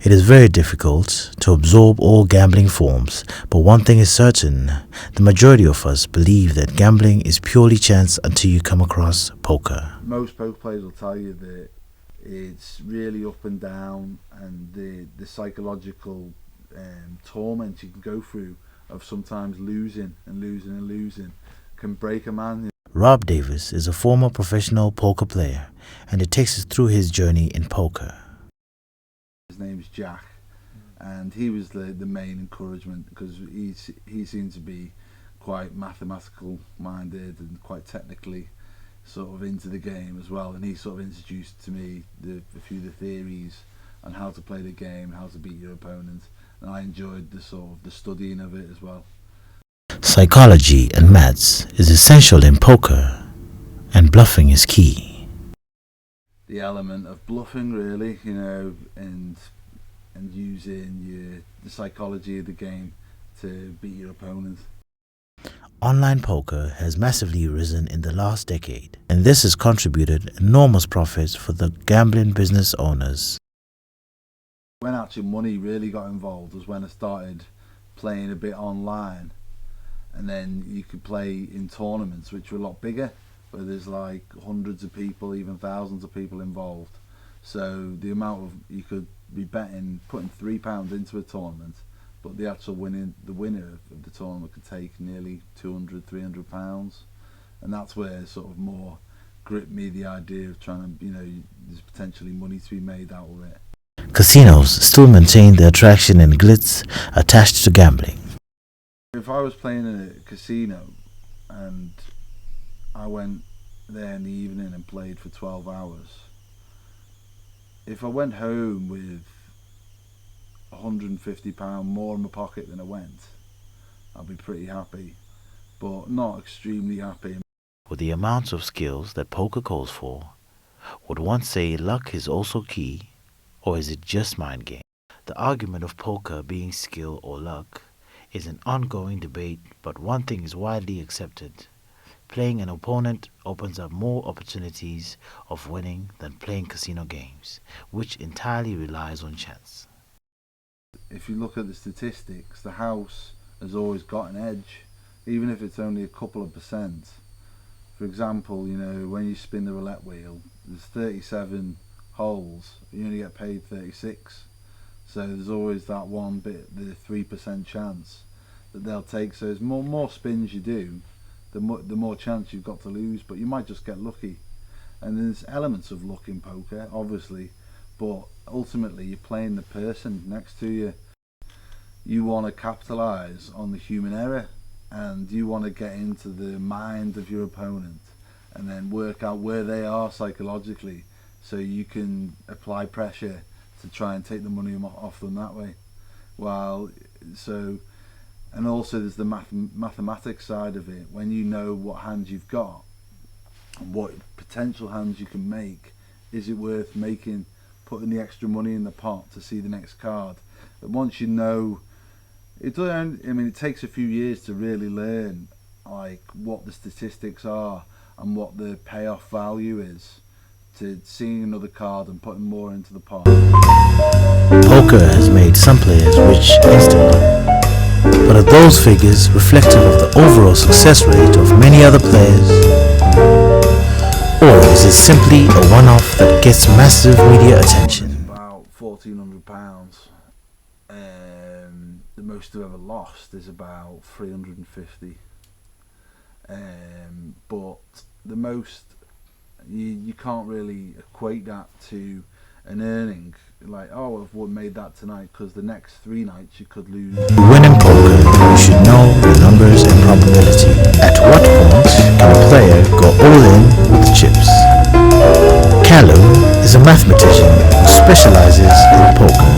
It is very difficult to absorb all gambling forms, but one thing is certain: the majority of us believe that gambling is purely chance until you come across poker. Most poker players will tell you that it's really up and down, and the psychological torment you can go through of sometimes losing and losing and losing can break a man. Rob Davis is a former professional poker player, and it takes us through his journey in poker. His name's Jack, and he was the main encouragement, because he seemed to be quite mathematical minded and quite technically sort of into the game as well, and he sort of introduced to me a few of the theories on how to play the game, how to beat your opponent, and I enjoyed the studying of it as well. Psychology and maths is essential in poker, and bluffing is key. The element of bluffing, really, and using the psychology of the game to beat your opponent. Online poker has massively risen in the last decade, and this has contributed enormous profits for the gambling business owners. When actual money really got involved was when I started playing a bit online, and then you could play in tournaments which were a lot bigger, where there's like hundreds of people, even thousands of people involved. So the amount of, you could be betting, putting £3 into a tournament, but the actual winner of the tournament could take nearly £200-300, and that's where sort of more gripped me the idea of trying to, there's potentially money to be made out of it. Casinos still maintain the attraction and glitz attached to gambling. If I was playing in a casino and I went there in the evening and played for 12 hours, if I went home with £150 more in my pocket than I went, I'd be pretty happy, but not extremely happy. With the amounts of skills that poker calls for, would one say luck is also key, or is it just mind game? The argument of poker being skill or luck is an ongoing debate, but one thing is widely accepted: playing an opponent opens up more opportunities of winning than playing casino games, which entirely relies on chance. If you look at the statistics, the house has always got an edge, even if it's only a couple of percent. For example, when you spin the roulette wheel, there's 37 holes, you only get paid 36. So there's always that one bit, the 3% chance that they'll take. So as more spins you do, the more chance you've got to lose, but you might just get lucky. And there's elements of luck in poker, obviously, but ultimately you're playing the person next to you. You want to capitalise on the human error, and you want to get into the mind of your opponent and then work out where they are psychologically, so you can apply pressure to try and take the money off them that way. And also there's the mathematics side of it. When you know what hands you've got and what potential hands you can make, is it worth putting the extra money in the pot to see the next card? But once you know, it takes a few years to really learn like what the statistics are and what the payoff value is to seeing another card and putting more into the pot. Poker has made some players rich instantly, but are those figures reflective of the overall success rate of many other players? Or is it simply a one-off that gets massive media attention? It's about £1,400. The most I've ever lost is about 350. But the most, you can't really equate that to an earning, like, oh, I've made that tonight, because the next 3 nights you could lose. To win in poker, you should know your numbers and probability. At what point can a player go all in with chips? Callum is a mathematician who specializes in poker.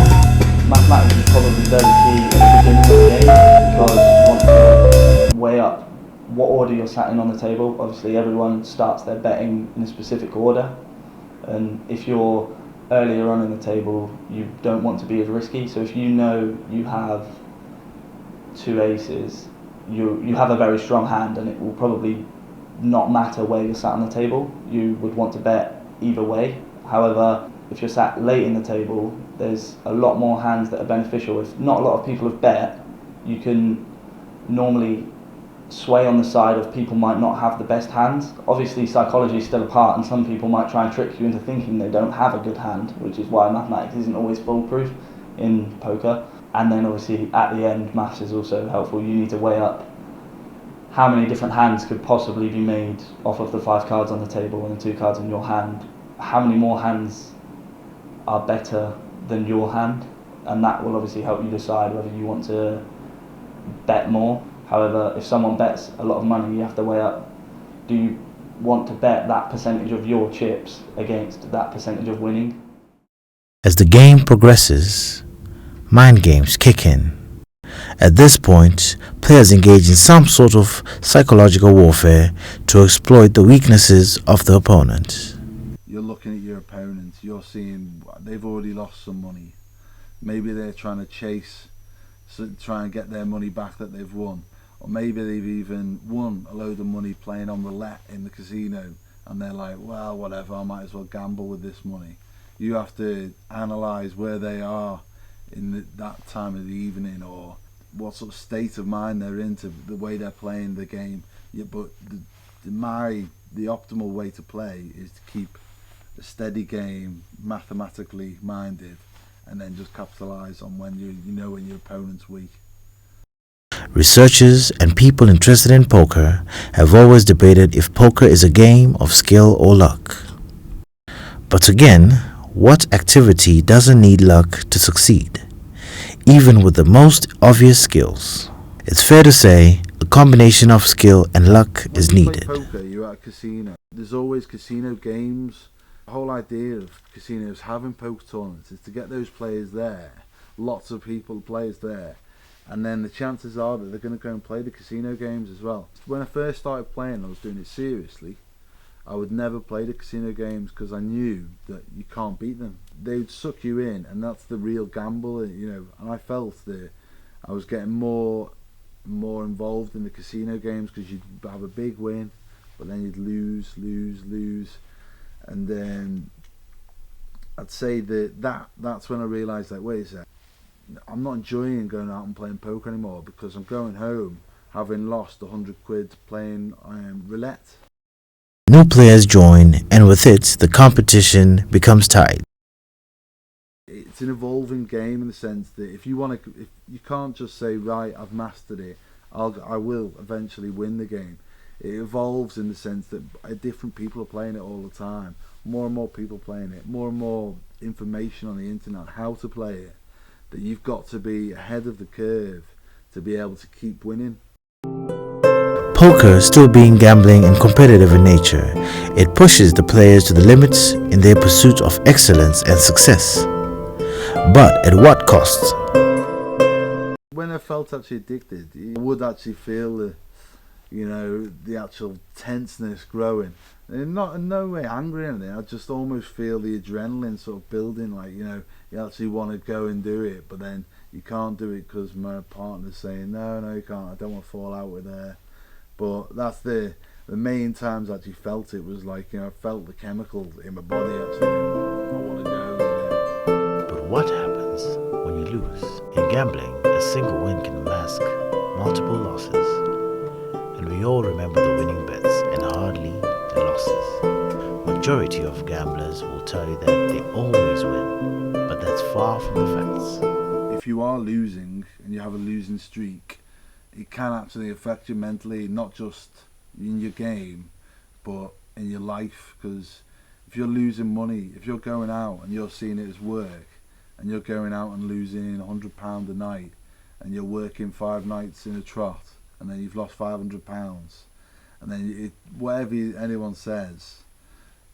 Mathematics is probably very key at the beginning of the game, because you want to weigh up what order you're sat in on the table. Obviously everyone starts their betting in a specific order, and if you're earlier on in the table you don't want to be as risky. So if you know you have 2 aces, you have a very strong hand, and it will probably not matter where you're sat on the table. You would want to bet either way. However, if you're sat late in the table, there's a lot more hands that are beneficial. If not a lot of people have bet, you can normally sway on the side of people might not have the best hands. Obviously psychology is still a part, and some people might try and trick you into thinking they don't have a good hand, which is why mathematics isn't always foolproof in poker. And then obviously at the end, maths is also helpful. You need to weigh up how many different hands could possibly be made off of the 5 cards on the table and the 2 cards in your hand. How many more hands are better than your hand, and that will obviously help you decide whether you want to bet more. However, if someone bets a lot of money, you have to weigh up, do you want to bet that percentage of your chips against that percentage of winning? As the game progresses, mind games kick in. At this point, players engage in some sort of psychological warfare to exploit the weaknesses of the opponent. You're looking at your opponents, you're seeing they've already lost some money. Maybe they're trying to try and get their money back that they've won. Or maybe they've even won a load of money playing on roulette in the casino, and they're like, well, whatever, I might as well gamble with this money. You have to analyse where they are in that time of the evening, or what sort of state of mind they're in, to the way they're playing the game. Yeah, but the optimal way to play is to keep a steady game, mathematically minded, and then just capitalise on when when your opponent's weak. Researchers and people interested in poker have always debated if poker is a game of skill or luck. But again, what activity doesn't need luck to succeed, even with the most obvious skills? It's fair to say a combination of skill and luck is needed. When you play poker, you're at a casino. There's always casino games. The whole idea of casinos having poker tournaments is to get those players there, lots of players there, and then the chances are that they're going to go and play the casino games as well. When I first started playing, I was doing it seriously. I would never play the casino games because I knew that you can't beat them. They would suck you in, and that's the real gamble, And I felt that I was getting more involved in the casino games because you'd have a big win, but then you'd lose, and then I'd say that's when I realised that, wait a sec, I'm not enjoying going out and playing poker anymore because I'm going home having lost 100 quid playing roulette. New players join, and with it, the competition becomes tight. It's an evolving game in the sense that if you can't just say, right, I've mastered it, I will eventually win the game. It evolves in the sense that different people are playing it all the time. More and more people playing it, more and more information on the internet on how to play it, that you've got to be ahead of the curve to be able to keep winning. Poker, still being gambling and competitive in nature, it pushes the players to the limits in their pursuit of excellence and success. But at what cost? When I felt actually addicted, I would actually feel the actual tenseness growing. And not in no way angry or anything, I just almost feel the adrenaline sort of building, you actually want to go and do it, but then you can't do it because my partner's saying, no, you can't, I don't want to fall out with her. But that's the main times I actually felt it, was I felt the chemical in my body actually, I want to go. But what happens when you lose? In gambling, a single win can mask multiple losses. And we all remember the winning bets and hardly the losses. Majority of gamblers will tell you that they always win, but that's far from the facts. If you are losing and you have a losing streak, it can actually affect you mentally, not just in your game, but in your life. Because if you're losing money, if you're going out and you're seeing it as work, and you're going out and losing £100 a night, and you're working 5 nights in a trot, and then you've lost £500, and then whatever anyone says,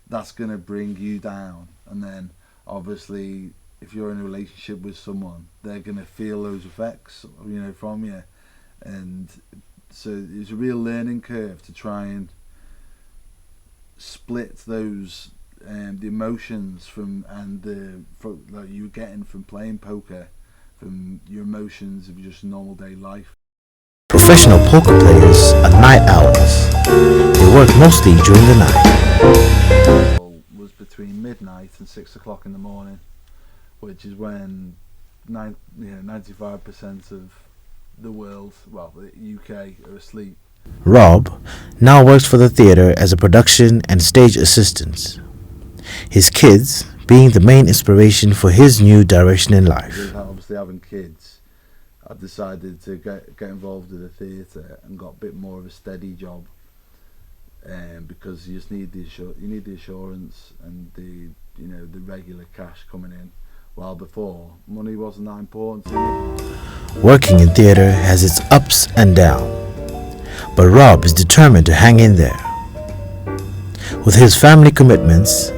that's going to bring you down. And then obviously if you're in a relationship with someone, they're going to feel those effects from you. And so it's a real learning curve to try and split those the emotions that you were getting from playing poker from your emotions of just normal day life. Professional poker players are night owls. They work mostly during the night. Was between between midnight and 6 o'clock in the morning, which is when 95% of the world, well, the UK, are asleep. Rob now works for the theatre as a production and stage assistant, his kids being the main inspiration for his new direction in life. Obviously, having kids, I decided to get involved in the theatre and got a bit more of a steady job, because you just need the assurance and the regular cash coming in. While before, money wasn't that important to me. Working in theatre has its ups and downs, but Rob is determined to hang in there. With his family commitments,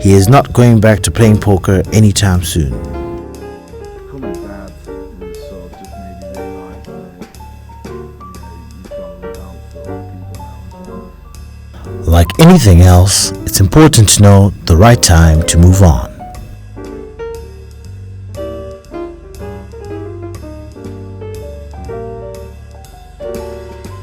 he is not going back to playing poker anytime soon. Becoming a dad has sort of just made me realise that you've got to look out for other people now as well. Like anything else, it's important to know the right time to move on.